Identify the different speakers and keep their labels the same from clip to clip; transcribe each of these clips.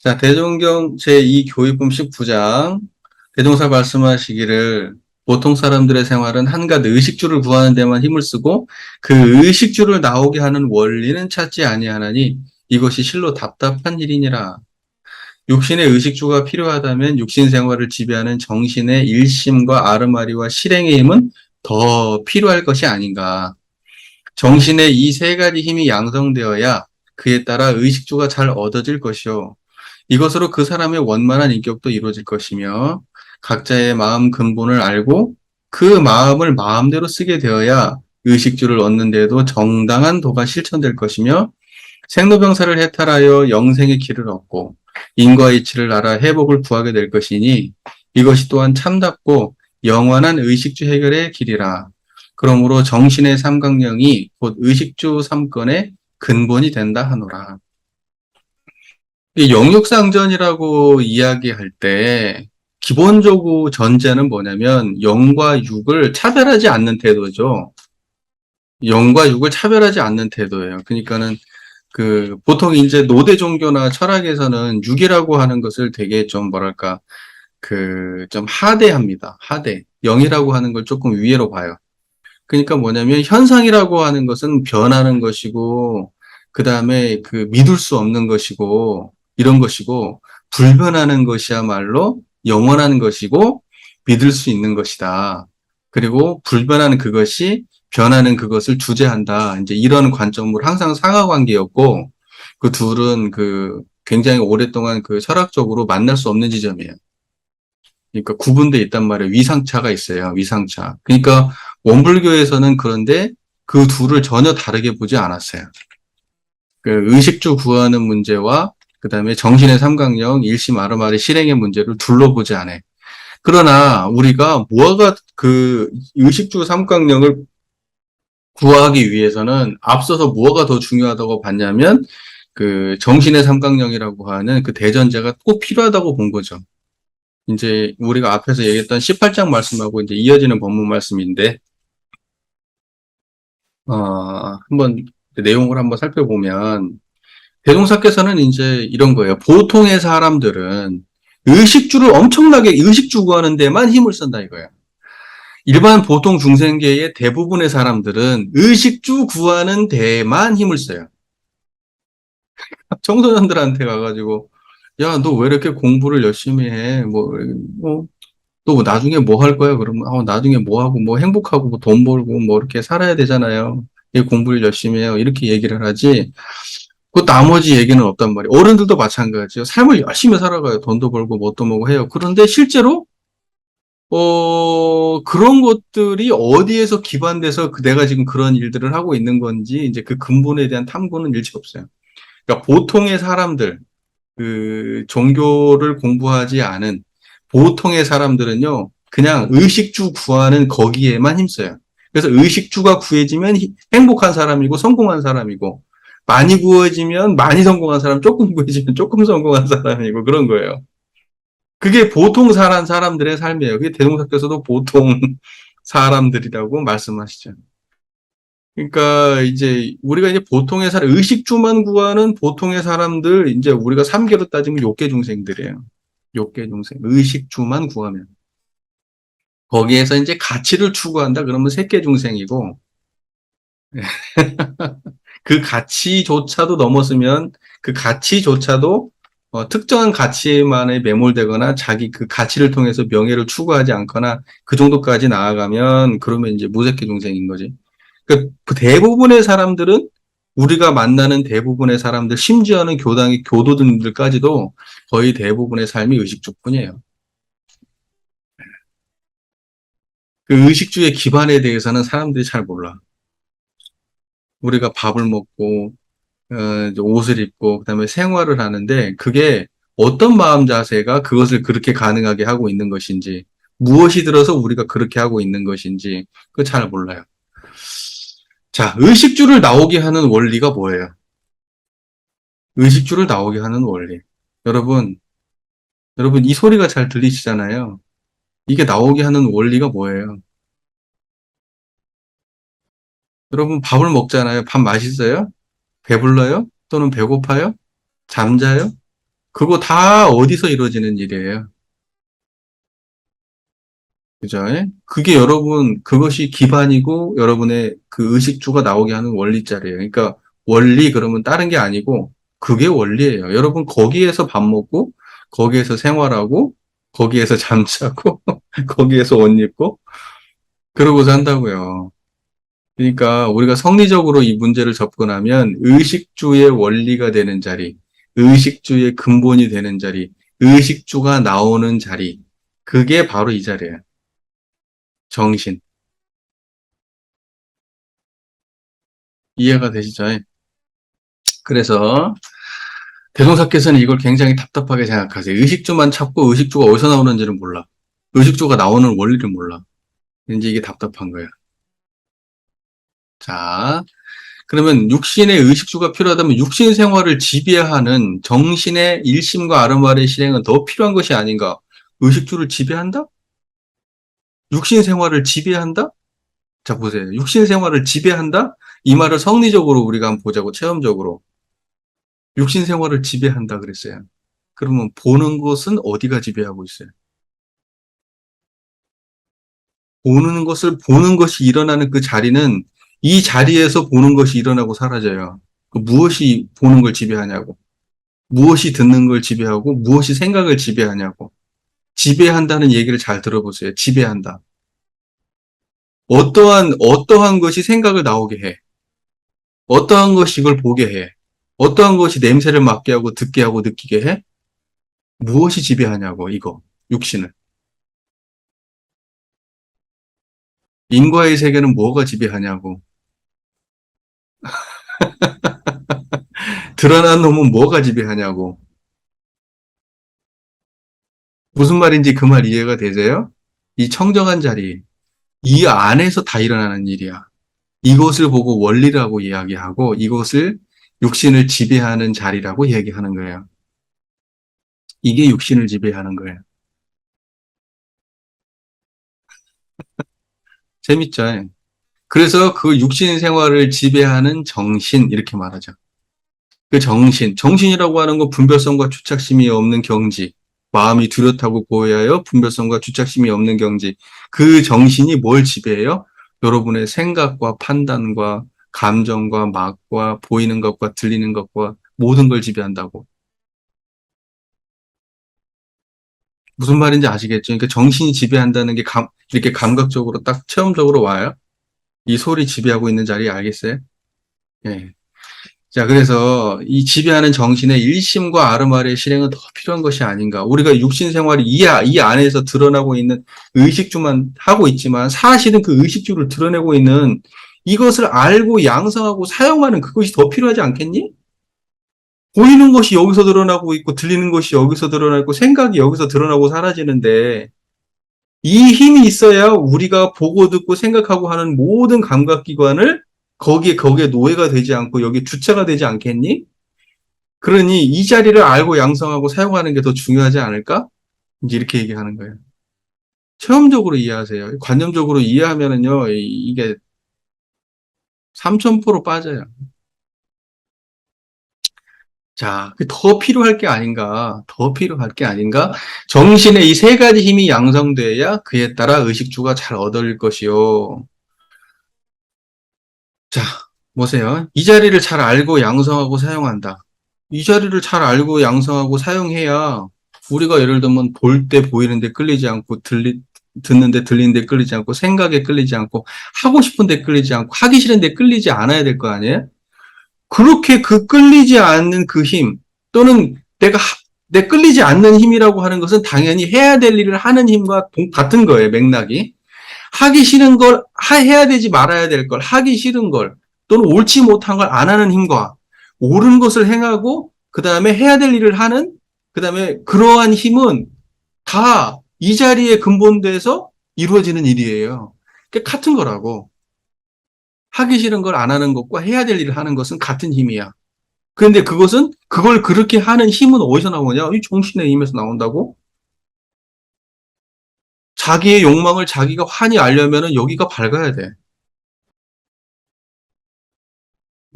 Speaker 1: 자, 대종경 제2교육본 19장 대종사 말씀하시기를 보통 사람들의 생활은 한갓 의식주를 구하는 데만 힘을 쓰고 그 의식주를 나오게 하는 원리는 찾지 아니하나니 이것이 실로 답답한 일이니라. 육신의 의식주가 필요하다면 육신 생활을 지배하는 정신의 일심과 아르마리와 실행의 힘은 더 필요할 것이 아닌가. 정신의 이 세 가지 힘이 양성되어야 그에 따라 의식주가 잘 얻어질 것이요. 이것으로 그 사람의 원만한 인격도 이루어질 것이며 각자의 마음 근본을 알고 그 마음을 마음대로 쓰게 되어야 의식주를 얻는 데에도 정당한 도가 실천될 것이며 생로병사를 해탈하여 영생의 길을 얻고 인과 이치를 알아 회복을 구하게 될 것이니 이것이 또한 참답고 영원한 의식주 해결의 길이라. 그러므로 정신의 삼각령이 곧 의식주 삼건의 근본이 된다 하노라. 이 영육상전이라고 이야기할 때 기본적으로 전제는 뭐냐면 영과 육을 차별하지 않는 태도죠. 영과 육을 차별하지 않는 태도예요. 그러니까는 보통 이제 노대 종교나 철학에서는 육이라고 하는 것을 되게 좀 뭐랄까 좀 하대합니다. 하대. 영이라고 하는 걸 조금 위에로 봐요. 그러니까 뭐냐면 현상이라고 하는 것은 변하는 것이고 그다음에 믿을 수 없는 것이고 이런 것이고 불변하는 것이야말로 영원한 것이고 믿을 수 있는 것이다. 그리고 불변하는 그것이 변하는 그것을 주재한다. 이제 이런 관점으로 항상 상하관계였고 그 둘은 굉장히 오랫동안 철학적으로 만날 수 없는 지점이에요. 그러니까 구분돼 있단 말이에요. 위상차가 있어요. 위상차. 그러니까 원불교에서는 그런데 그 둘을 전혀 다르게 보지 않았어요. 의식주 구하는 문제와 그다음에 정신의 삼각령, 일심 아르마리 실행의 문제를 둘로 보지 않아요. 그러나 우리가 의식주 삼각령을 구하기 위해서는 앞서서 무엇가 더 중요하다고 봤냐면 정신의 삼각령이라고 하는 그 대전제가 꼭 필요하다고 본 거죠. 이제 우리가 앞에서 얘기했던 18장 말씀하고 이제 이어지는 본문 말씀인데, 한번 내용을 한번 살펴보면, 대종사께서는 이제 이런 거예요. 보통의 사람들은 의식주를 엄청나게 의식주 구하는 데만 힘을 쓴다 이거예요. 일반 보통 중생계의 대부분의 사람들은 의식주 구하는 데만 힘을 써요. 청소년들한테 가가지고, 야, 너 왜 이렇게 공부를 열심히 해? 또 나중에 뭐 할 거야? 그러면, 나중에 뭐 하고, 뭐 행복하고, 뭐 돈 벌고, 뭐 이렇게 살아야 되잖아요. 이 공부를 열심히 해요. 이렇게 얘기를 하지. 그 나머지 얘기는 없단 말이에요. 어른들도 마찬가지예요. 삶을 열심히 살아가요. 돈도 벌고, 뭣도 먹고 해요. 그런데 실제로, 그런 것들이 어디에서 기반돼서 내가 지금 그런 일들을 하고 있는 건지, 이제 그 근본에 대한 탐구는 일체 없어요. 그러니까 보통의 사람들, 종교를 공부하지 않은 보통의 사람들은요, 그냥 의식주 구하는 거기에만 힘써요. 그래서 의식주가 구해지면 행복한 사람이고 성공한 사람이고, 많이 구해지면 많이 성공한 사람, 조금 구해지면 조금 성공한 사람이고, 그런 거예요. 그게 보통 사람들의 삶이에요. 그게 대동사께서도 보통 사람들이라고 말씀하시죠. 그러니까 이제 우리가 이제 보통의 사람, 의식주만 구하는 보통의 사람들, 이제 우리가 3계로 따지면 욕계 중생들이에요. 욕계 중생. 의식주만 구하면. 거기에서 이제 가치를 추구한다 그러면 색계 중생이고, 그 가치조차도 넘었으면 그 가치조차도 특정한 가치만에 매몰되거나 자기 그 가치를 통해서 명예를 추구하지 않거나 그 정도까지 나아가면 그러면 이제 무색계 중생인 거지. 그 대부분의 사람들은 우리가 만나는 대부분의 사람들, 심지어는 교당의 교도들까지도 거의 대부분의 삶이 의식주뿐이에요. 그 의식주의 기반에 대해서는 사람들이 잘 몰라. 우리가 밥을 먹고 이제 옷을 입고 그다음에 생활을 하는데 그게 어떤 마음 자세가 그것을 그렇게 가능하게 하고 있는 것인지 무엇이 들어서 우리가 그렇게 하고 있는 것인지 그거 잘 몰라요. 자, 의식주를 나오게 하는 원리가 뭐예요? 의식주를 나오게 하는 원리. 여러분, 여러분 이 소리가 잘 들리시잖아요. 이게 나오게 하는 원리가 뭐예요? 여러분 밥을 먹잖아요. 밥 맛있어요? 배불러요? 또는 배고파요? 잠자요? 그거 다 어디서 이루어지는 일이에요? 그죠? 예? 그게 여러분, 그것이 기반이고 여러분의 그 의식주가 나오게 하는 원리자리예요. 그러니까 원리 그러면 다른 게 아니고 그게 원리예요. 여러분 거기에서 밥 먹고 거기에서 생활하고 거기에서 잠자고 거기에서 옷 입고 그러고 산다고요. 그러니까 우리가 성리적으로 이 문제를 접근하면 의식주의 원리가 되는 자리, 의식주의 근본이 되는 자리, 의식주가 나오는 자리, 그게 바로 이 자리예요. 정신. 이해가 되시죠? 그래서 대종사께서는 이걸 굉장히 답답하게 생각하세요. 의식주만 찾고 의식주가 어디서 나오는지는 몰라. 의식주가 나오는 원리를 몰라. 이제 이게 답답한 거예요. 자, 그러면 육신의 의식주가 필요하다면 육신 생활을 지배하는 정신의 일심과 아르마의 실행은 더 필요한 것이 아닌가? 의식주를 지배한다? 육신 생활을 지배한다? 자, 보세요. 육신 생활을 지배한다? 이 말을 성리적으로 우리가 한번 보자고, 체험적으로. 육신 생활을 지배한다 그랬어요. 그러면 보는 것은 어디가 지배하고 있어요? 보는 것을 보는 것이 일어나는 그 자리는 이 자리에서 보는 것이 일어나고 사라져요. 그 무엇이 보는 걸 지배하냐고. 무엇이 듣는 걸 지배하고 무엇이 생각을 지배하냐고. 지배한다는 얘기를 잘 들어보세요. 지배한다. 어떠한 것이 생각을 나오게 해. 어떠한 것이 이걸 보게 해. 어떠한 것이 냄새를 맡게 하고 듣게 하고 느끼게 해. 무엇이 지배하냐고, 이거. 육신을. 인과의 세계는 뭐가 지배하냐고. 드러난 놈은 뭐가 지배하냐고. 무슨 말인지 그 말 이해가 되세요? 이 청정한 자리, 이 안에서 다 일어나는 일이야. 이것을 보고 원리라고 이야기하고 이것을 육신을 지배하는 자리라고 이야기하는 거예요. 이게 육신을 지배하는 거예요. 재밌죠? 그래서 그 육신 생활을 지배하는 정신, 이렇게 말하죠. 그 정신이라고 하는 건 분별성과 주착심이 없는 경지, 마음이 뚜렷하고 고요하여 분별성과 주착심이 없는 경지. 그 정신이 뭘 지배해요? 여러분의 생각과 판단과 감정과 막과 보이는 것과 들리는 것과 모든 걸 지배한다고. 무슨 말인지 아시겠죠? 그러니까 정신이 지배한다는 게 이렇게 감각적으로 딱 체험적으로 와요. 이 소리 지배하고 있는 자리 알겠어요? 예. 자, 그래서 이 지배하는 정신의 일심과 아르마리의 실행은 더 필요한 것이 아닌가. 우리가 육신 생활이 이 안에서 드러나고 있는 의식주만 하고 있지만 사실은 그 의식주를 드러내고 있는 이것을 알고 양성하고 사용하는 그것이 더 필요하지 않겠니? 보이는 것이 여기서 드러나고 있고 들리는 것이 여기서 드러나고 생각이 여기서 드러나고 사라지는데 이 힘이 있어야 우리가 보고 듣고 생각하고 하는 모든 감각기관을 거기에 노예가 되지 않고 여기에 주체가 되지 않겠니? 그러니 이 자리를 알고 양성하고 사용하는 게 더 중요하지 않을까? 이제 이렇게 얘기하는 거예요. 체험적으로 이해하세요. 관념적으로 이해하면은요, 이게 3000% 빠져요. 자, 더 필요할 게 아닌가, 더 필요할 게 아닌가? 정신의 이 세 가지 힘이 양성돼야 그에 따라 의식주가 잘 얻어질 것이요. 자, 보세요. 이 자리를 잘 알고 양성하고 사용한다. 이 자리를 잘 알고 양성하고 사용해야 우리가 예를 들면 볼 때 보이는데 끌리지 않고 듣는데 들리는데 끌리지 않고 생각에 끌리지 않고 하고 싶은데 끌리지 않고 하기 싫은데 끌리지 않아야 될 거 아니에요? 그렇게 그 끌리지 않는 그 힘 또는 내 끌리지 않는 힘이라고 하는 것은 당연히 해야 될 일을 하는 힘과 같은 거예요, 맥락이. 하기 싫은 걸 해야 되지 말아야 될 걸 하기 싫은 걸 또는 옳지 못한 걸 안 하는 힘과 옳은 것을 행하고 그 다음에 해야 될 일을 하는 그 다음에 그러한 힘은 다 이 자리에 근본돼서 이루어지는 일이에요. 그러니까 같은 거라고. 하기 싫은 걸 안 하는 것과 해야 될 일을 하는 것은 같은 힘이야. 그런데 그걸 그렇게 하는 힘은 어디서 나오냐? 이 정신의 힘에서 나온다고? 자기의 욕망을 자기가 환히 알려면은 여기가 밝아야 돼.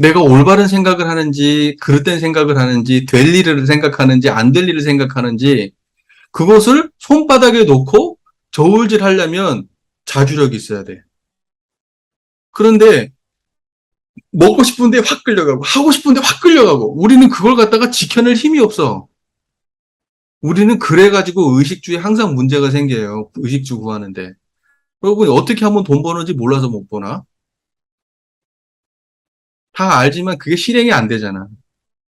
Speaker 1: 내가 올바른 생각을 하는지, 그릇된 생각을 하는지, 될 일을 생각하는지, 안 될 일을 생각하는지, 그것을 손바닥에 놓고 저울질 하려면 자주력이 있어야 돼. 그런데 먹고 싶은데 확 끌려가고, 하고 싶은데 확 끌려가고, 우리는 그걸 갖다가 지켜낼 힘이 없어. 우리는 그래가지고 의식주에 항상 문제가 생겨요. 의식주 구하는데. 여러분, 어떻게 하면 돈 버는지 몰라서 못 버나? 다 알지만 그게 실행이 안 되잖아.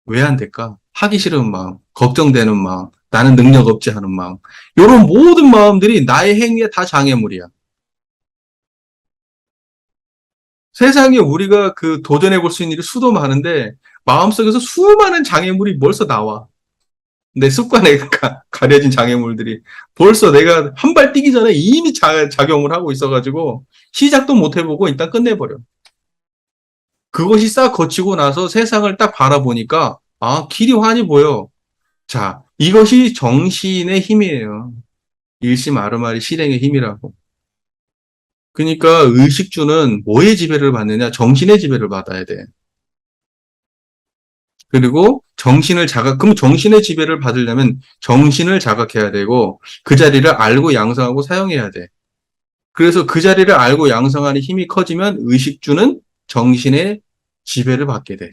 Speaker 1: 왜 안 될까? 하기 싫은 마음, 걱정되는 마음, 나는 능력 없지 하는 마음. 이런 모든 마음들이 나의 행위에 다 장애물이야. 세상에 우리가 그 도전해 볼 수 있는 일이 수도 많은데 마음속에서 수많은 장애물이 벌써 나와. 내 습관에 가려진 장애물들이 벌써 내가 한 발 뛰기 전에 이미 작용을 하고 있어가지고 시작도 못 해보고 일단 끝내버려. 그것이 싹 거치고 나서 세상을 딱 바라보니까 아, 길이 환히 보여. 자, 이것이 정신의 힘이에요. 일심 아르마리 실행의 힘이라고. 그러니까 의식주는 뭐의 지배를 받느냐? 정신의 지배를 받아야 돼. 그리고 그럼 정신의 지배를 받으려면 정신을 자각해야 되고 그 자리를 알고 양성하고 사용해야 돼. 그래서 그 자리를 알고 양성하는 힘이 커지면 의식주는 정신의 지배를 받게 돼.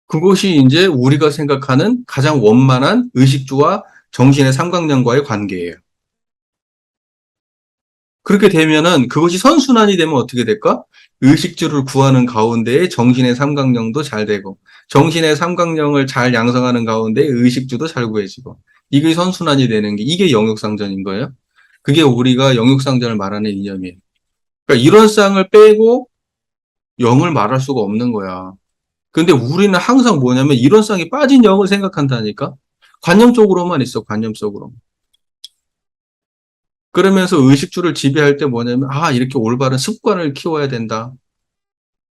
Speaker 1: 그것이 이제 우리가 생각하는 가장 원만한 의식주와 정신의 삼각형과의 관계예요. 그렇게 되면은 그것이 선순환이 되면 어떻게 될까? 의식주를 구하는 가운데에 정신의 삼각형도 잘 되고 정신의 삼각형을 잘 양성하는 가운데 의식주도 잘 구해지고 이게 선순환이 되는 게 이게 영육상전인 거예요. 그게 우리가 영육상전을 말하는 이념이에요. 그러니까 이런 쌍을 빼고 영을 말할 수가 없는 거야. 근데 우리는 항상 뭐냐면 이런 쌍이 빠진 영을 생각한다니까? 관념적으로만 있어, 관념적으로. 그러면서 의식주를 지배할 때 뭐냐면, 아, 이렇게 올바른 습관을 키워야 된다.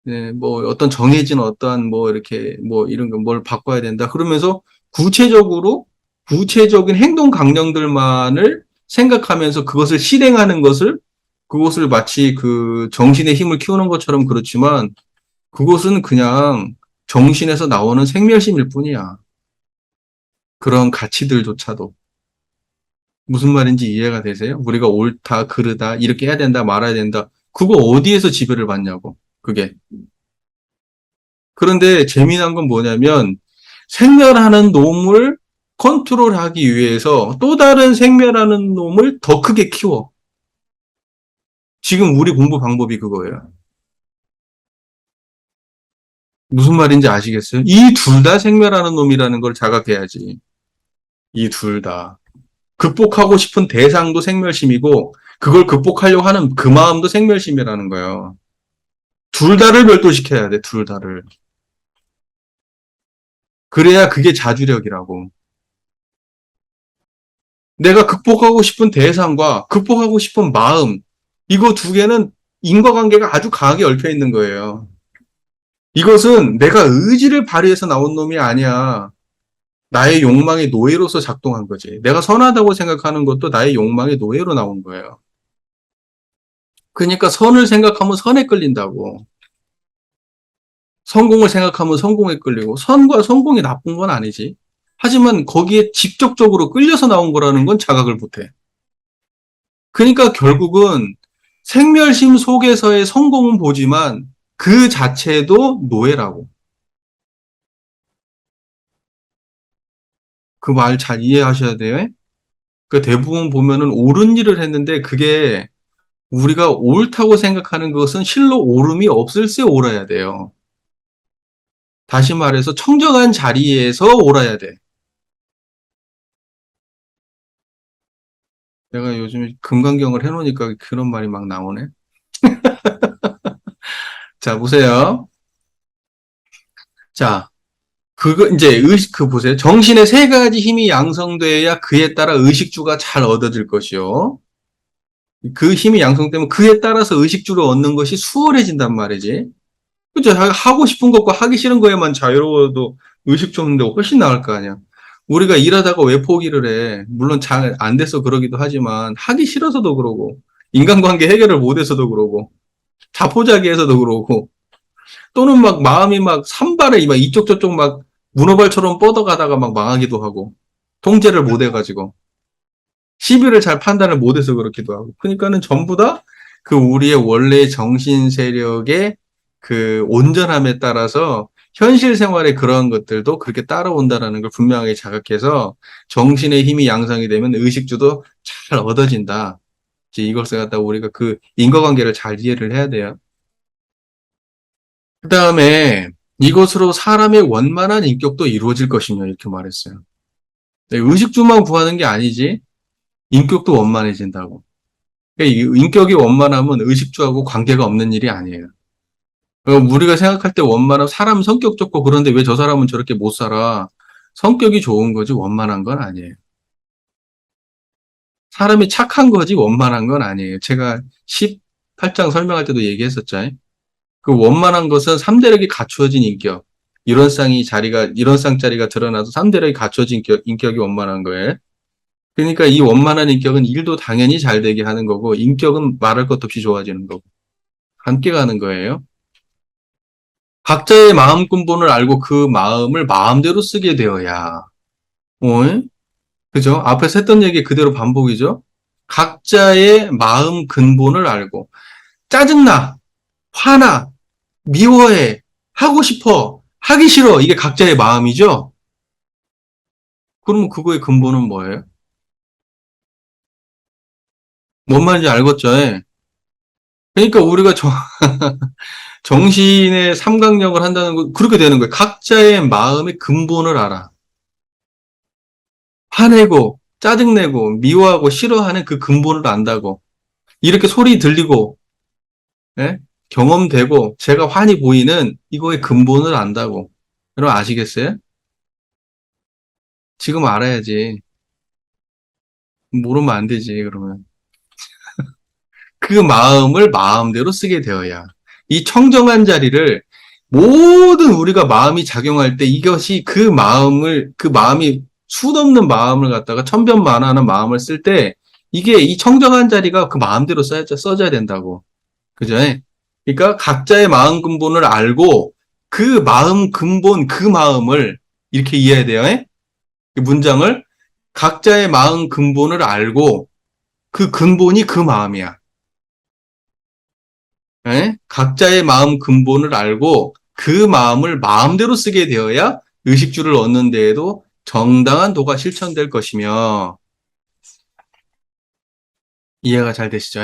Speaker 1: 네, 뭐, 어떤 정해진 어떠한 뭐, 이렇게, 뭐, 이런 거, 뭘 바꿔야 된다. 그러면서 구체적인 행동 강령들만을 생각하면서 그것을 실행하는 그것을 마치 그 정신의 힘을 키우는 것처럼 그렇지만, 그것은 그냥 정신에서 나오는 생멸심일 뿐이야. 그런 가치들조차도. 무슨 말인지 이해가 되세요? 우리가 옳다, 그르다, 이렇게 해야 된다, 말아야 된다. 그거 어디에서 지배를 받냐고. 그게. 그런데 재미난 건 뭐냐면 생멸하는 놈을 컨트롤하기 위해서 또 다른 생멸하는 놈을 더 크게 키워. 지금 우리 공부 방법이 그거예요. 무슨 말인지 아시겠어요? 이 둘 다 생멸하는 놈이라는 걸 자각해야지. 이 둘 다. 극복하고 싶은 대상도 생멸심이고 그걸 극복하려고 하는 그 마음도 생멸심이라는 거예요. 둘 다를 별도시켜야 돼, 둘 다를. 그래야 그게 자주력이라고. 내가 극복하고 싶은 대상과 극복하고 싶은 마음, 이거 두 개는 인과관계가 아주 강하게 얽혀 있는 거예요. 이것은 내가 의지를 발휘해서 나온 놈이 아니야. 나의 욕망의 노예로서 작동한 거지. 내가 선하다고 생각하는 것도 나의 욕망의 노예로 나온 거예요. 그러니까 선을 생각하면 선에 끌린다고. 성공을 생각하면 성공에 끌리고 선과 성공이 나쁜 건 아니지. 하지만 거기에 직접적으로 끌려서 나온 거라는 건 자각을 못해. 그러니까 결국은 생멸심 속에서의 성공은 보지만 그 자체도 노예라고. 그 말 잘 이해하셔야 돼요. 그 대부분 보면은 옳은 일을 했는데 그게 우리가 옳다고 생각하는 것은 실로 옳음이 없을세 옳아야 돼요. 다시 말해서 청정한 자리에서 옳아야 돼. 내가 요즘 금강경을 해놓으니까 그런 말이 막 나오네. 자, 보세요. 자, 그거 이제 보세요. 정신의 세 가지 힘이 양성돼야 그에 따라 의식주가 잘 얻어질 것이요. 그 힘이 양성되면 그에 따라서 의식주를 얻는 것이 수월해진단 말이지. 그죠? 하고 싶은 것과 하기 싫은 거에만 자유로워도 의식주 없는데 훨씬 나을 거 아니야. 우리가 일하다가 왜 포기를 해? 물론 잘 안 돼서 그러기도 하지만 하기 싫어서도 그러고 인간관계 해결을 못 해서도 그러고 자포자기해서도 그러고 또는 막 마음이 막 산발에 막 이쪽 저쪽 막 문어발처럼 뻗어가다가 막 망하기도 하고, 통제를 못 해가지고, 시비를 잘 판단을 못 해서 그렇기도 하고. 그러니까는 전부 다 그 우리의 원래 정신 세력의 그 온전함에 따라서 현실 생활의 그런 것들도 그렇게 따라온다라는 걸 분명하게 자각해서 정신의 힘이 양성이 되면 의식주도 잘 얻어진다. 이제 이것을 갖다 우리가 그 인과관계를 잘 이해를 해야 돼요. 그 다음에 이것으로 사람의 원만한 인격도 이루어질 것이며 이렇게 말했어요. 네, 의식주만 구하는 게 아니지 인격도 원만해진다고. 그러니까 인격이 원만하면 의식주하고 관계가 없는 일이 아니에요. 우리가 생각할 때 원만한 사람 성격 좋고 그런데 왜 저 사람은 저렇게 못 살아? 성격이 좋은 거지 원만한 건 아니에요. 사람이 착한 거지 원만한 건 아니에요. 제가 18장 설명할 때도 얘기했었죠. 그 원만한 것은 3대력이 갖추어진 인격. 이런 쌍자리가 드러나서 3대력이 갖추어진 인격이 원만한 거예요. 그러니까 이 원만한 인격은 일도 당연히 잘 되게 하는 거고, 인격은 말할 것도 없이 좋아지는 거고, 함께 가는 거예요. 각자의 마음 근본을 알고 그 마음을 마음대로 쓰게 되어야, 어? 그죠? 앞에서 했던 얘기 그대로 반복이죠? 각자의 마음 근본을 알고, 짜증나, 화나, 미워해, 하고 싶어, 하기 싫어, 이게 각자의 마음이죠? 그러면 그거의 근본은 뭐예요? 뭔 말인지 알겠죠? 예. 그러니까 우리가 정신의 삼각력을 한다는 거, 그렇게 되는 거예요. 각자의 마음의 근본을 알아. 화내고, 짜증내고, 미워하고, 싫어하는 그 근본을 안다고. 이렇게 소리 들리고, 예? 경험되고, 제가 환히 보이는 이거의 근본을 안다고. 여러분 아시겠어요? 지금 알아야지. 모르면 안 되지, 그러면. 그 마음을 마음대로 쓰게 되어야. 이 청정한 자리를 모든 우리가 마음이 작용할 때 이것이 그 마음이 수도 없는 마음을 갖다가 천변만화하는 마음을 쓸 때 이게 이 청정한 자리가 그 마음대로 써져야 된다고. 그죠? 그러니까 각자의 마음 근본을 알고 그 마음 근본, 그 마음을 이렇게 이해해야 돼요. 이 문장을 각자의 마음 근본을 알고 그 근본이 그 마음이야. 각자의 마음 근본을 알고 그 마음을 마음대로 쓰게 되어야 의식주를 얻는 데에도 정당한 도가 실천될 것이며 이해가 잘 되시죠?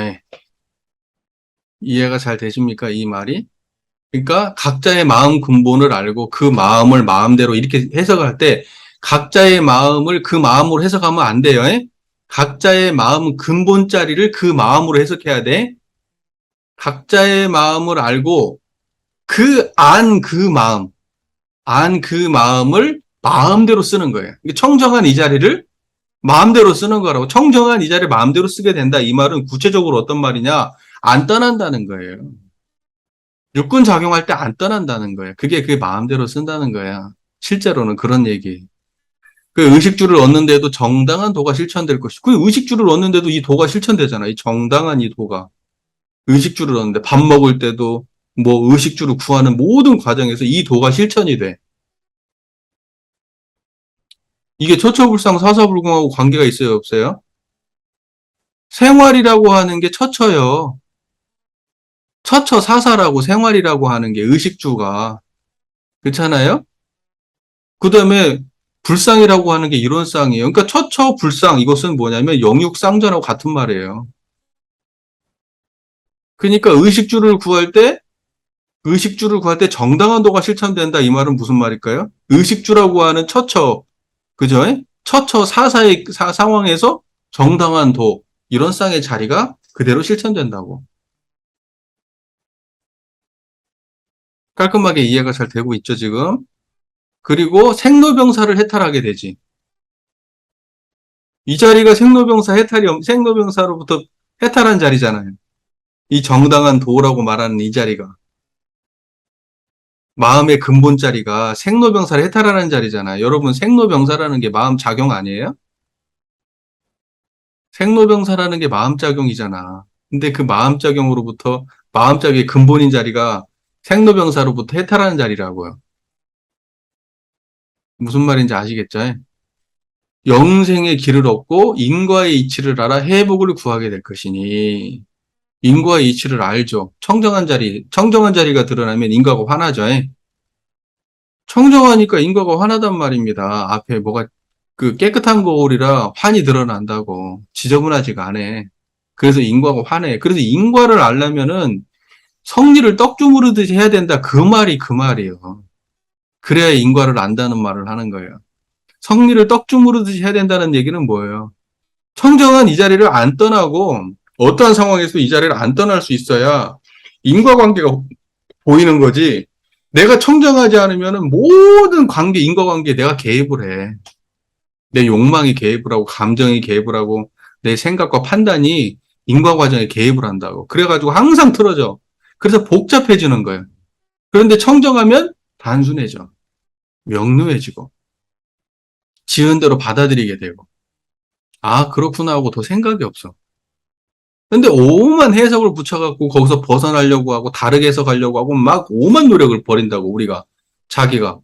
Speaker 1: 이해가 잘 되십니까? 이 말이? 그러니까 각자의 마음 근본을 알고 그 마음을 마음대로 이렇게 해석할 때 각자의 마음을 그 마음으로 해석하면 안 돼요. 각자의 마음 근본 자리를 그 마음으로 해석해야 돼. 각자의 마음을 알고 안 그 마음을 마음대로 쓰는 거예요. 청정한 이 자리를 마음대로 쓰는 거라고. 청정한 이 자리를 마음대로 쓰게 된다. 이 말은 구체적으로 어떤 말이냐? 안 떠난다는 거예요. 육군 작용할 때 안 떠난다는 거예요. 그게 마음대로 쓴다는 거야. 실제로는 그런 얘기. 그 의식주를 얻는데도 정당한 도가 실천될 것이고, 그 의식주를 얻는데도 이 도가 실천되잖아. 이 정당한 이 도가. 의식주를 얻는데 밥 먹을 때도 뭐 의식주를 구하는 모든 과정에서 이 도가 실천이 돼. 이게 처처불상 사사불공하고 관계가 있어요, 없어요? 생활이라고 하는 게 처처요. 처처사사라고 생활이라고 하는 게 의식주가. 그렇잖아요? 그 다음에 불상이라고 하는 게 이론상이에요. 그러니까 처처, 불상 이것은 뭐냐면 영육상전하고 같은 말이에요. 그러니까 의식주를 구할 때 정당한 도가 실천된다. 이 말은 무슨 말일까요? 의식주라고 하는 처처, 그죠? 처처 사사의 상황에서 정당한 도, 이런 쌍의 자리가 그대로 실천된다고. 깔끔하게 이해가 잘 되고 있죠, 지금? 그리고 생로병사를 해탈하게 되지. 이 자리가 생로병사로부터 해탈한 자리잖아요. 이 정당한 도라고 말하는 이 자리가. 마음의 근본 자리가 생로병사를 해탈하는 자리잖아요. 여러분, 생로병사라는 게 마음 작용 아니에요? 생로병사라는 게 마음 작용이잖아. 근데 그 마음 작용으로부터 마음 작용의 근본인 자리가 생로병사로부터 해탈하는 자리라고요. 무슨 말인지 아시겠죠? 영생의 길을 얻고 인과의 이치를 알아 회복을 구하게 될 것이니 인과의 이치를 알죠. 청정한 자리가 드러나면 인과가 환하죠. 청정하니까 인과가 환하단 말입니다. 앞에 뭐가 그 깨끗한 거울이라 환이 드러난다고 지저분하지가 않아. 그래서 인과가 환해. 그래서 인과를 알려면은 성리를 떡 주무르듯이 해야 된다. 그 말이 그 말이에요. 그래야 인과를 안다는 말을 하는 거예요. 성리를 떡 주무르듯이 해야 된다는 얘기는 뭐예요? 청정한 이 자리를 안 떠나고 어떠한 상황에서 이 자리를 안 떠날 수 있어야 인과관계가 보이는 거지. 내가 청정하지 않으면 모든 관계, 인과관계에 내가 개입을 해. 내 욕망이 개입을 하고, 감정이 개입을 하고, 내 생각과 판단이 인과과정에 개입을 한다고. 그래가지고 항상 틀어져. 그래서 복잡해지는 거예요. 그런데 청정하면 단순해져. 명료해지고, 지은 대로 받아들이게 되고, 아, 그렇구나 하고 더 생각이 없어. 근데 오만 해석을 붙여갖고 거기서 벗어나려고 하고 다르게 해석하려고 하고 막 오만 노력을 벌인다고 우리가 자기가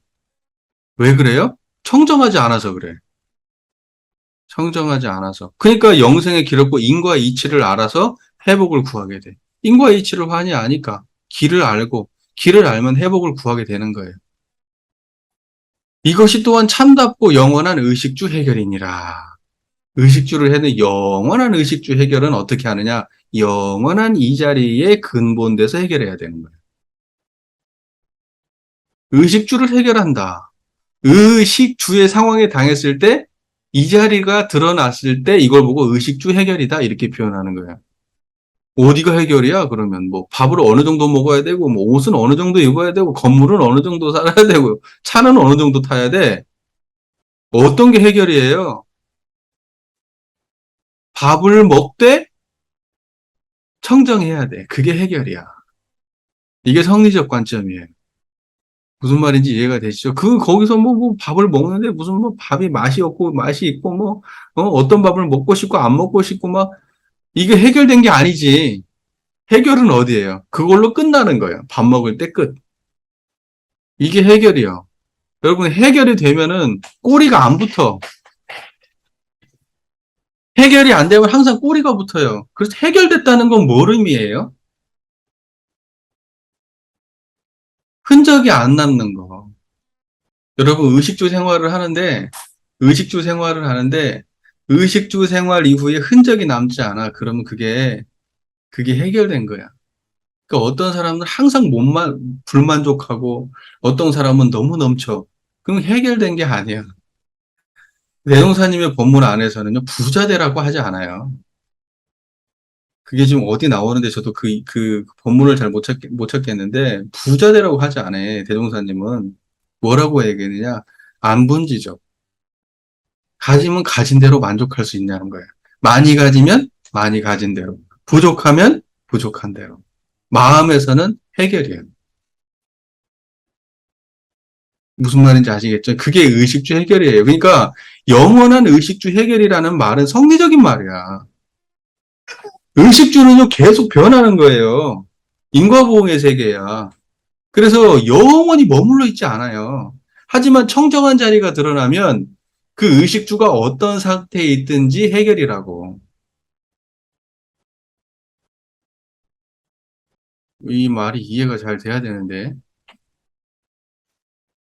Speaker 1: 왜 그래요? 청정하지 않아서 그래. 청정하지 않아서. 그러니까 영생의 길었고 인과 이치를 알아서 회복을 구하게 돼. 인과 이치를 환히 아니까 길을 알고 길을 알면 회복을 구하게 되는 거예요. 이것이 또한 참답고 영원한 의식주 해결이니라. 의식주를 해는 영원한 의식주 해결은 어떻게 하느냐? 영원한 이 자리에 근본돼서 해결해야 되는 거예요. 의식주를 해결한다. 의식주의 상황에 당했을 때 이 자리가 드러났을 때 이걸 보고 의식주 해결이다 이렇게 표현하는 거예요. 어디가 해결이야? 그러면 뭐 밥을 어느 정도 먹어야 되고 뭐 옷은 어느 정도 입어야 되고 건물은 어느 정도 살아야 되고 차는 어느 정도 타야 돼. 어떤 게 해결이에요? 밥을 먹되 청정해야 돼. 그게 해결이야. 이게 성리적 관점이에요. 무슨 말인지 이해가 되시죠? 거기서 뭐 밥을 먹는데 무슨 뭐 밥이 맛이 없고 맛이 있고 어떤 밥을 먹고 싶고 안 먹고 싶고 막, 이게 해결된 게 아니지. 해결은 어디예요? 그걸로 끝나는 거예요. 밥 먹을 때 끝. 이게 해결이요. 여러분, 해결이 되면은 꼬리가 안 붙어. 해결이 안 되면 항상 꼬리가 붙어요. 그래서 해결됐다는 건 뭘 의미해요? 흔적이 안 남는 거. 여러분, 의식주 생활을 하는데, 의식주 생활 이후에 흔적이 남지 않아. 그러면 그게 해결된 거야. 그러니까 어떤 사람은 항상 불만족하고, 어떤 사람은 너무 넘쳐. 그럼 해결된 게 아니야. 내동사님의 본문 안에서는요, 부자되라고 하지 않아요. 그게 지금 어디 나오는데 저도 그 본문을 잘 못 찾겠는데, 부자되라고 하지 않아요. 대종사님은. 뭐라고 얘기했느냐? 안분지적. 가지면 가진 대로 만족할 수 있냐는 거예요. 많이 가지면 많이 가진 대로. 부족하면 부족한 대로. 마음에서는 해결이에요. 무슨 말인지 아시겠죠? 그게 의식주 해결이에요. 그러니까 영원한 의식주 해결이라는 말은 성리적인 말이야. 의식주는요, 계속 변하는 거예요. 인과보응의 세계야. 그래서 영원히 머물러 있지 않아요. 하지만 청정한 자리가 드러나면 그 의식주가 어떤 상태에 있든지 해결이라고. 이 말이 이해가 잘 돼야 되는데.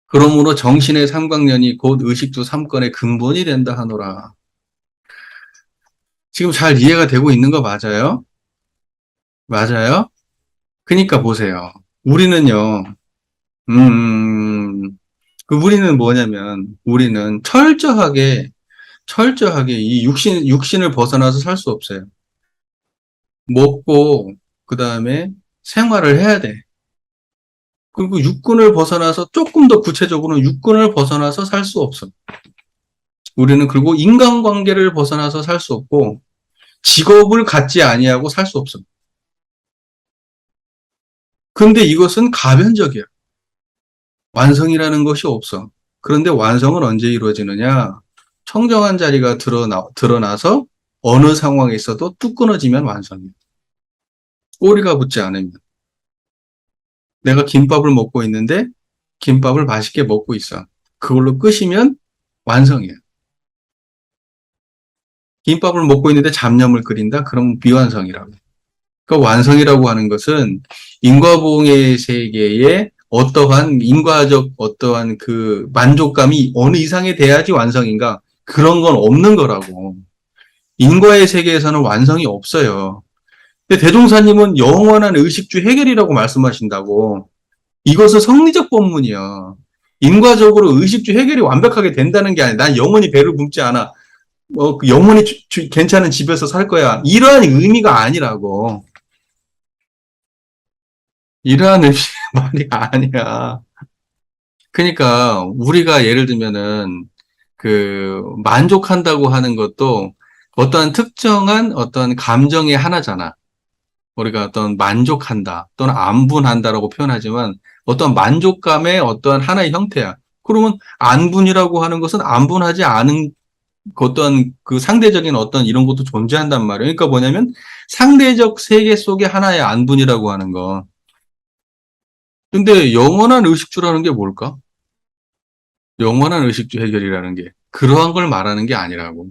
Speaker 1: 그러므로 정신의 삼각년이 곧 의식주 3건의 근본이 된다 하노라. 지금 잘 이해가 되고 있는 거 맞아요? 맞아요? 그러니까 보세요. 우리는요, 그 우리는 뭐냐면, 우리는 철저하게 이 육신을 벗어나서 살 수 없어요. 먹고, 그 다음에 생활을 해야 돼. 그리고 육군을 벗어나서, 조금 더 구체적으로는 육군을 벗어나서 살 수 없어. 우리는 그리고 인간관계를 벗어나서 살 수 없고, 직업을 갖지 아니하고 살 수 없어. 근데 이것은 가변적이야. 완성이라는 것이 없어. 그런데 완성은 언제 이루어지느냐? 청정한 자리가 드러나서 어느 상황에 있어도 뚝 끊어지면 완성이야. 꼬리가 붙지 않으면. 내가 김밥을 먹고 있는데 김밥을 맛있게 먹고 있어. 그걸로 끝이면 완성이야. 김밥을 먹고 있는데 잡념을 끓인다? 그럼 미완성이라고. 그러니까 완성이라고 하는 것은 인과보응의 세계에 어떠한 인과적 어떠한 그 만족감이 어느 이상이 돼야지 완성인가? 그런 건 없는 거라고. 인과의 세계에서는 완성이 없어요. 근데 대종사님은 영원한 의식주 해결이라고 말씀하신다고. 이것은 성리적 법문이야. 인과적으로 의식주 해결이 완벽하게 된다는 게 아니야. 난 영원히 배를 굶지 않아. 그 영원히 괜찮은 집에서 살 거야. 이러한 의미가 아니라고. 이러한 의미의 말이 아니야. 그러니까 우리가 예를 들면은 그 만족한다고 하는 것도 어떠한 특정한 어떤 감정의 하나잖아. 우리가 어떤 만족한다 또는 안분한다라고 표현하지만 어떤 만족감의 어떠한 하나의 형태야. 그러면 안분이라고 하는 것은 안분하지 않은 그 어떤 그 상대적인 어떤 이런 것도 존재한단 말이에요. 그러니까 뭐냐면 상대적 세계 속의 하나의 안분이라고 하는 거. 근데 영원한 의식주라는 게 뭘까? 영원한 의식주 해결이라는 게 그러한 걸 말하는 게 아니라고.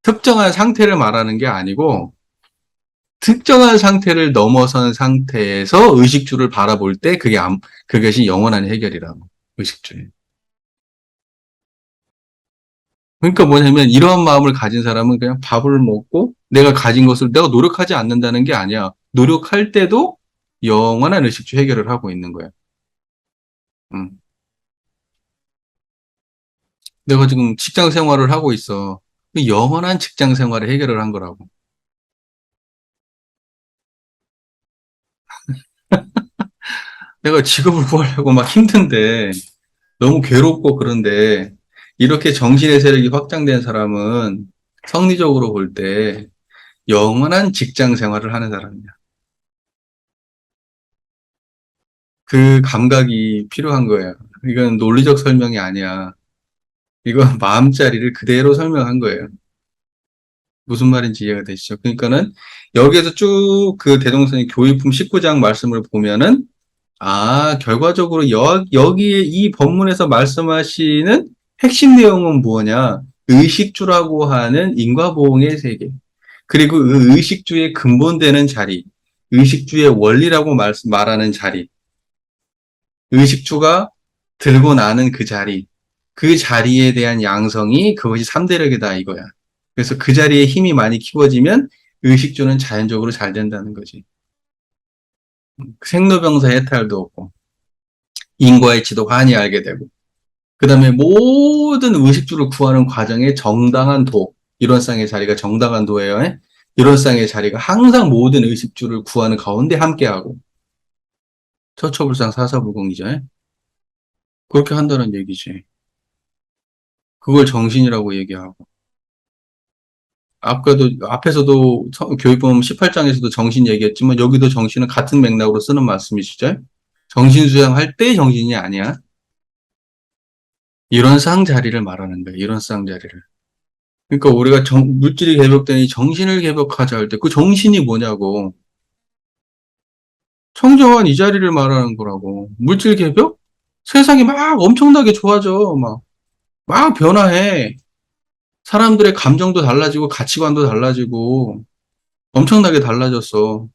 Speaker 1: 특정한 상태를 말하는 게 아니고 특정한 상태를 넘어선 상태에서 의식주를 바라볼 때 그것이 영원한 해결이라고. 의식주에. 그러니까 뭐냐면 이러한 마음을 가진 사람은 그냥 밥을 먹고 내가 가진 것을 내가 노력하지 않는다는 게 아니야. 노력할 때도 영원한 의식주 해결을 하고 있는 거야. 음. 내가 지금 직장 생활을 하고 있어. 그 영원한 직장 생활을 해결을 한 거라고. 내가 직업을 구하려고 막 힘든데 너무 괴롭고 그런데 이렇게 정신의 세력이 확장된 사람은 성리적으로 볼 때 영원한 직장 생활을 하는 사람이야. 그 감각이 필요한 거야. 이건 논리적 설명이 아니야. 이건 마음자리를 그대로 설명한 거예요. 무슨 말인지 이해가 되시죠? 그러니까는 여기에서 쭉 그 대종선의 교육품 19장 말씀을 보면은 결과적으로 여기에 이 본문에서 말씀하시는 핵심 내용은 뭐냐? 의식주라고 하는 인과보응의 세계. 그리고 그 의식주의 근본되는 자리, 의식주의 원리라고 말하는 자리, 의식주가 들고 나는 그 자리, 그 자리에 대한 양성이 그것이 삼대력이다 이거야. 그래서 그 자리에 힘이 많이 키워지면 의식주는 자연적으로 잘 된다는 거지. 생로병사 해탈도 없고, 인과의 지도 환히 알게 되고, 그 다음에 모든 의식주를 구하는 과정에 정당한 도, 이론상의 자리가 정당한 도예요. 이론상의 자리가 항상 모든 의식주를 구하는 가운데 함께하고, 처처불상 사사불공이죠. 그렇게 한다는 얘기지. 그걸 정신이라고 얘기하고. 앞에서도 교육법 18장에서도 정신 얘기했지만, 여기도 정신은 같은 맥락으로 쓰는 말씀이시죠? 정신 수양할 때 정신이 아니야. 이론상 자리를 말하는 거야, 이론상 자리를. 그러니까 우리가 물질이 개벽되니 정신을 개벽하자 할 때 그 정신이 뭐냐고. 청정한 이 자리를 말하는 거라고. 물질 개벽? 세상이 막 엄청나게 좋아져. 막 변화해. 사람들의 감정도 달라지고 가치관도 달라지고 엄청나게 달라졌어.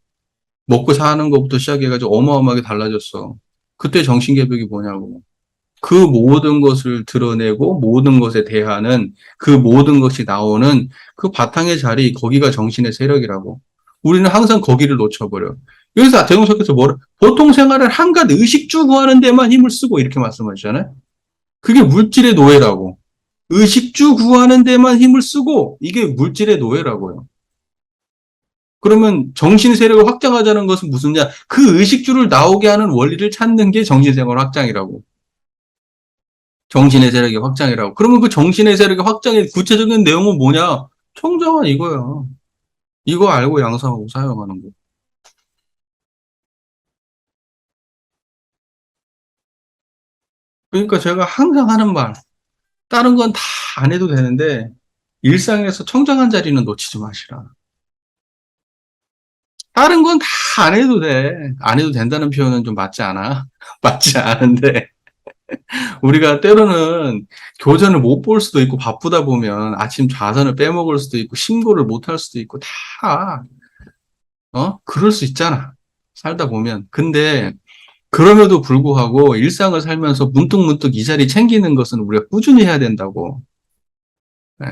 Speaker 1: 먹고 사는 것부터 시작해가지고 어마어마하게 달라졌어. 그때 정신개벽이 뭐냐고. 그 모든 것을 드러내고 모든 것에 대하는 그 모든 것이 나오는 그 바탕의 자리, 거기가 정신의 세력이라고. 우리는 항상 거기를 놓쳐버려. 여기서 대동석에서 보통 생활을 한갓 의식주 구하는 데만 힘을 쓰고 이렇게 말씀하시잖아요. 그게 물질의 노예라고. 의식주 구하는 데만 힘을 쓰고 이게 물질의 노예라고요. 그러면 정신 세력을 확장하자는 것은 무슨냐? 그 의식주를 나오게 하는 원리를 찾는 게 정신생활 확장이라고. 정신의 세력의 확장이라고. 그러면 그 정신의 세력의 확장의 구체적인 내용은 뭐냐? 청정한 이거야. 이거 알고 양성하고 사용하는 거. 그러니까 제가 항상 하는 말, 다른 건 다 안 해도 되는데, 일상에서 청정한 자리는 놓치지 마시라. 다른 건 다 안 해도 돼. 안 해도 된다는 표현은 좀 맞지 않아? 맞지 않은데, 우리가 때로는 교전을 못 볼 수도 있고, 바쁘다 보면 아침 좌선을 빼먹을 수도 있고, 심고를 못 할 수도 있고, 다, 그럴 수 있잖아. 살다 보면. 근데, 그럼에도 불구하고 일상을 살면서 문득문득 이 자리 챙기는 것은 우리가 꾸준히 해야 된다고. 예.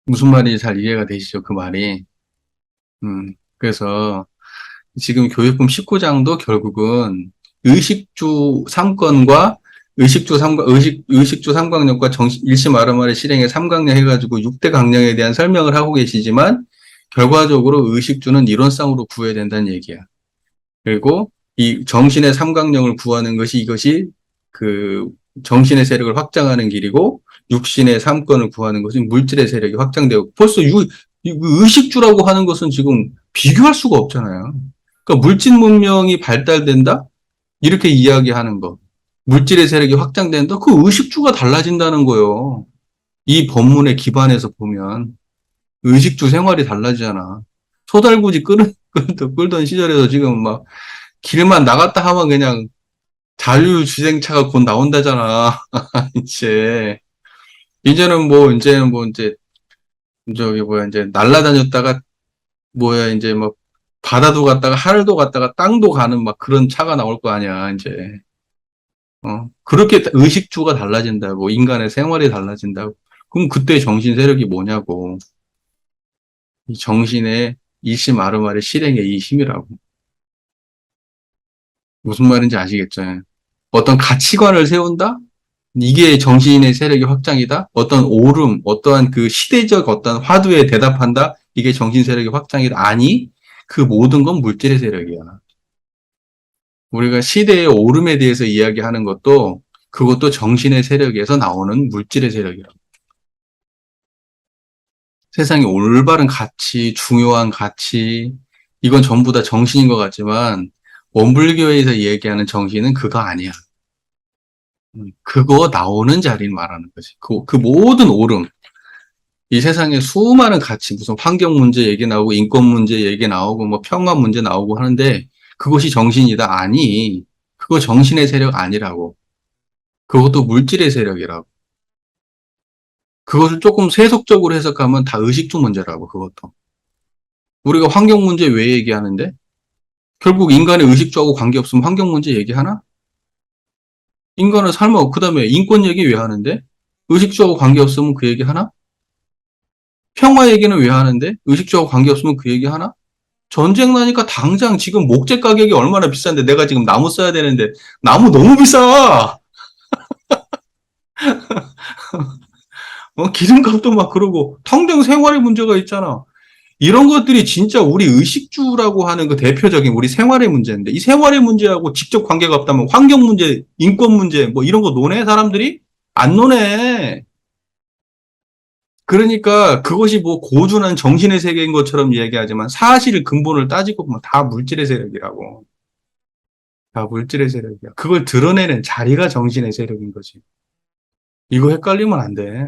Speaker 1: 무슨 말인지 잘 이해가 되시죠? 그 말이. 그래서 지금 교육부 19장도 결국은 의식주 3건과 의식주 3강령과 일심 아르마르 실행의 3강령 해가지고 6대 강령에 대한 설명을 하고 계시지만 결과적으로 의식주는 이론상으로 구해야 된다는 얘기야. 그리고 이 정신의 3강령을 구하는 것이 이것이 그 정신의 세력을 확장하는 길이고 육신의 3권을 구하는 것은 물질의 세력이 확장되고 벌써 의식주라고 하는 것은 지금 비교할 수가 없잖아요. 그러니까 물질 문명이 발달된다? 이렇게 이야기하는 거. 물질의 세력이 확장된다? 그 의식주가 달라진다는 거예요. 이 법문에 기반해서 보면 의식주 생활이 달라지잖아. 소달구지 끌던 시절에서 지금 막 길만 나갔다 하면 그냥 자율주행차가 곧 나온다잖아. 이제. 이제 저기 뭐야, 이제 날라다녔다가 뭐야, 이제 막 바다도 갔다가 하늘도 갔다가 땅도 가는 막 그런 차가 나올 거 아니야, 이제. 그렇게 의식주가 달라진다고, 인간의 생활이 달라진다고. 그럼 그때 정신 세력이 뭐냐고. 이 정신의 이심 아르마의 실행의 이 힘이라고. 무슨 말인지 아시겠죠? 어떤 가치관을 세운다? 이게 정신의 세력의 확장이다? 어떤 오름, 어떠한 그 시대적 어떤 화두에 대답한다? 이게 정신 세력의 확장이다? 아니, 그 모든 건 물질의 세력이야. 우리가 시대의 오름에 대해서 이야기하는 것도 그것도 정신의 세력에서 나오는 물질의 세력이라고. 세상에 올바른 가치, 중요한 가치, 이건 전부 다 정신인 것 같지만 원불교에서 얘기하는 정신은 그거 아니야. 그거 나오는 자리를 말하는 거지. 그 모든 오름, 이 세상에 수많은 가치, 무슨 환경 문제 얘기 나오고, 인권 문제 얘기 나오고, 뭐 평화 문제 나오고 하는데, 그것이 정신이다? 아니, 그거 정신의 세력 아니라고. 그것도 물질의 세력이라고. 그것을 조금 세속적으로 해석하면 다 의식주 문제라고, 그것도. 우리가 환경 문제 왜 얘기하는데? 결국 인간의 의식주하고 관계없으면 환경 문제 얘기하나? 인간은 삶아, 그 다음에 인권 얘기 왜 하는데? 의식주하고 관계없으면 그 얘기 하나? 평화 얘기는 왜 하는데? 의식주하고 관계없으면 그 얘기 하나? 전쟁 나니까 당장 지금 목재 가격이 얼마나 비싼데 내가 지금 나무 써야 되는데 나무 너무 비싸. 기름값도 막 그러고 평생 생활의 문제가 있잖아. 이런 것들이 진짜 우리 의식주라고 하는 그 대표적인 우리 생활의 문제인데 이 생활의 문제하고 직접 관계가 없다면 환경 문제, 인권 문제 뭐 이런 거 논해 사람들이? 안 논해. 그러니까 그것이 뭐 고준한 정신의 세계인 것처럼 얘기하지만 사실 근본을 따지고 보면 다 물질의 세력이라고. 다 물질의 세력이야. 그걸 드러내는 자리가 정신의 세력인 거지. 이거 헷갈리면 안 돼.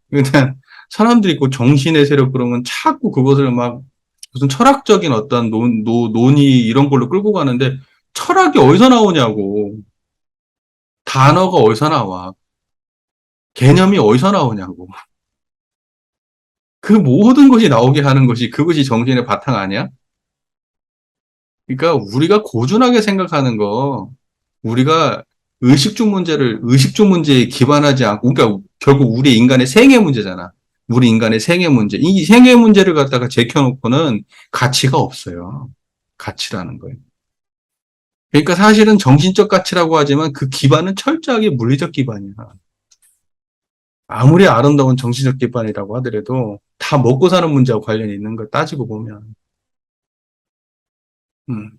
Speaker 1: 그냥 사람들이 그 정신의 세력 그러면 자꾸 그것을 막 무슨 철학적인 어떤 논의 이런 걸로 끌고 가는데 철학이 어디서 나오냐고. 단어가 어디서 나와. 개념이 어디서 나오냐고. 그 모든 것이 나오게 하는 것이 그것이 정신의 바탕 아니야? 그러니까 우리가 고준하게 생각하는 거, 우리가 의식주 문제에 기반하지 않고, 그러니까 결국 우리 인간의 생애 문제잖아. 우리 인간의 생애 문제. 이 생애 문제를 갖다가 제껴놓고는 가치가 없어요. 가치라는 거예요. 그러니까 사실은 정신적 가치라고 하지만 그 기반은 철저하게 물리적 기반이야. 아무리 아름다운 정신적 기반이라고 하더라도 다 먹고 사는 문제와 관련이 있는 걸 따지고 보면. 음.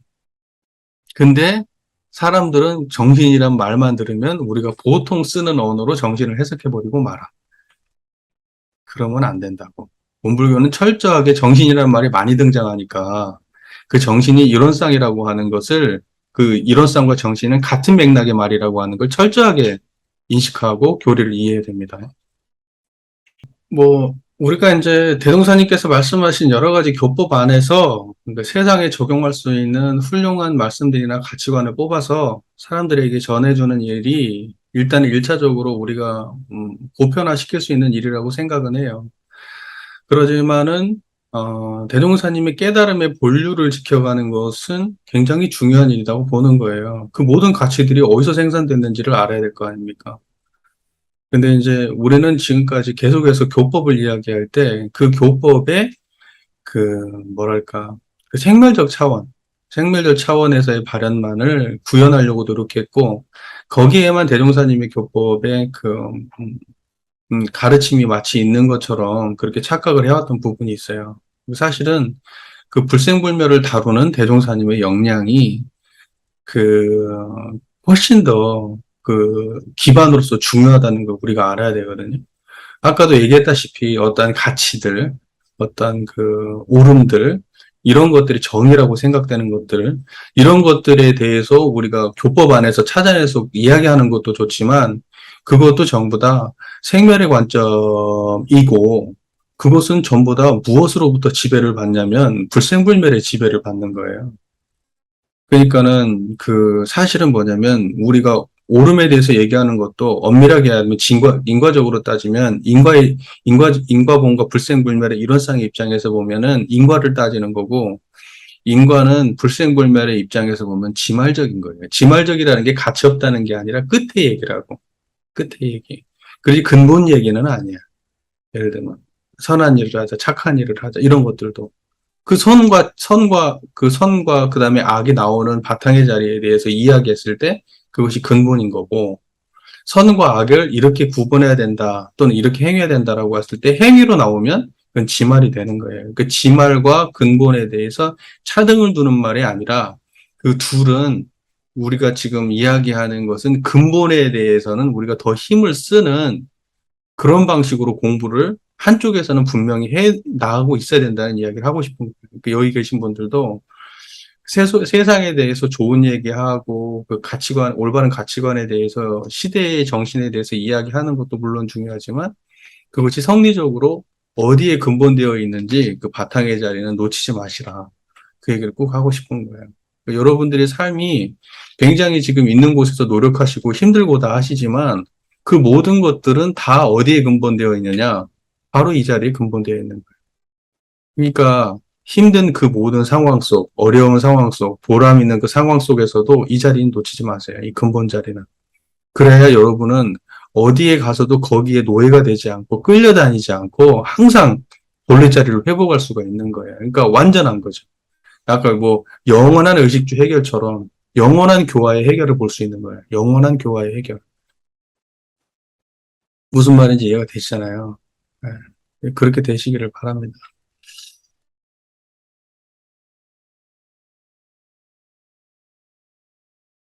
Speaker 1: 근데 사람들은 정신이란 말만 들으면 우리가 보통 쓰는 언어로 정신을 해석해버리고 말아. 그러면 안 된다고. 원불교는 철저하게 정신이라는 말이 많이 등장하니까 그 정신이 이론상이라고 하는 것을 그 이론상과 정신은 같은 맥락의 말이라고 하는 걸 철저하게 인식하고 교리를 이해해야 됩니다. 뭐 우리가 이제 대동사님께서 말씀하신 여러 가지 교법 안에서 그러니까 세상에 적용할 수 있는 훌륭한 말씀들이나 가치관을 뽑아서 사람들에게 전해주는 일이 일단 일차적으로 우리가 보편화시킬 수 있는 일이라고 생각은 해요. 그러지만은 대종사님의 깨달음의 본류를 지켜가는 것은 굉장히 중요한 일이라고 보는 거예요. 그 모든 가치들이 어디서 생산됐는지를 알아야 될 거 아닙니까? 근데 이제 우리는 지금까지 계속해서 교법을 이야기할 때 그 교법의 그 뭐랄까 그 생멸적 차원에서의 발현만을 구현하려고 노력했고 거기에만 대종사님의 교법의 가르침이 마치 있는 것처럼 그렇게 착각을 해왔던 부분이 있어요. 사실은 그 불생불멸을 다루는 대종사님의 역량이 그 훨씬 더 그 기반으로서 중요하다는 걸 우리가 알아야 되거든요. 아까도 얘기했다시피 어떤 가치들, 어떤 그 옳음들, 이런 것들이 정의라고 생각되는 것들, 이런 것들에 대해서 우리가 교법 안에서 찾아내서 이야기하는 것도 좋지만, 그것도 전부 다 생멸의 관점이고, 그것은 전부 다 무엇으로부터 지배를 받냐면, 불생불멸의 지배를 받는 거예요. 그러니까는 그 사실은 뭐냐면 우리가 오름에 대해서 얘기하는 것도 엄밀하게 하면 인과적으로 따지면 인과본과 불생불멸의 이론상의 입장에서 보면은 인과를 따지는 거고 인과는 불생불멸의 입장에서 보면 지말적인 거예요. 지말적이라는 게 가치 없다는 게 아니라 끝의 얘기라고. 끝의 얘기. 그러지 근본 얘기는 아니야. 예를 들면 선한 일을 하자, 착한 일을 하자 이런 것들도 선과 그다음에 악이 나오는 바탕의 자리에 대해서 이야기했을 때 그것이 근본인 거고 선과 악을 이렇게 구분해야 된다 또는 이렇게 행해야 된다라고 했을 때 행위로 나오면 그건 지말이 되는 거예요. 그 지말과 근본에 대해서 차등을 두는 말이 아니라 그 둘은 우리가 지금 이야기하는 것은 근본에 대해서는 우리가 더 힘을 쓰는 그런 방식으로 공부를 한쪽에서는 분명히 해 나가고 있어야 된다는 이야기를 하고 싶은 거예요. 그러니까 여기 계신 분들도 세상에 대해서 좋은 얘기하고 그 가치관, 올바른 가치관에 대해서 시대의 정신에 대해서 이야기하는 것도 물론 중요하지만 그것이 성리적으로 어디에 근본되어 있는지 그 바탕의 자리는 놓치지 마시라. 그 얘기를 꼭 하고 싶은 거예요. 그러니까 여러분들의 삶이 굉장히 지금 있는 곳에서 노력하시고 힘들고 다 하시지만 그 모든 것들은 다 어디에 근본되어 있느냐? 바로 이 자리에 근본되어 있는 거예요. 그러니까 힘든 그 모든 상황 속, 어려운 상황 속, 보람 있는 그 상황 속에서도 이 자리는 놓치지 마세요. 이 근본 자리는. 그래야 여러분은 어디에 가서도 거기에 노예가 되지 않고 끌려다니지 않고 항상 본래 자리를 회복할 수가 있는 거예요. 그러니까 완전한 거죠. 아까 뭐 영원한 의식주 해결처럼 영원한 교화의 해결을 볼 수 있는 거예요. 영원한 교화의 해결. 무슨 말인지 이해가 되시잖아요. 네. 그렇게 되시기를 바랍니다.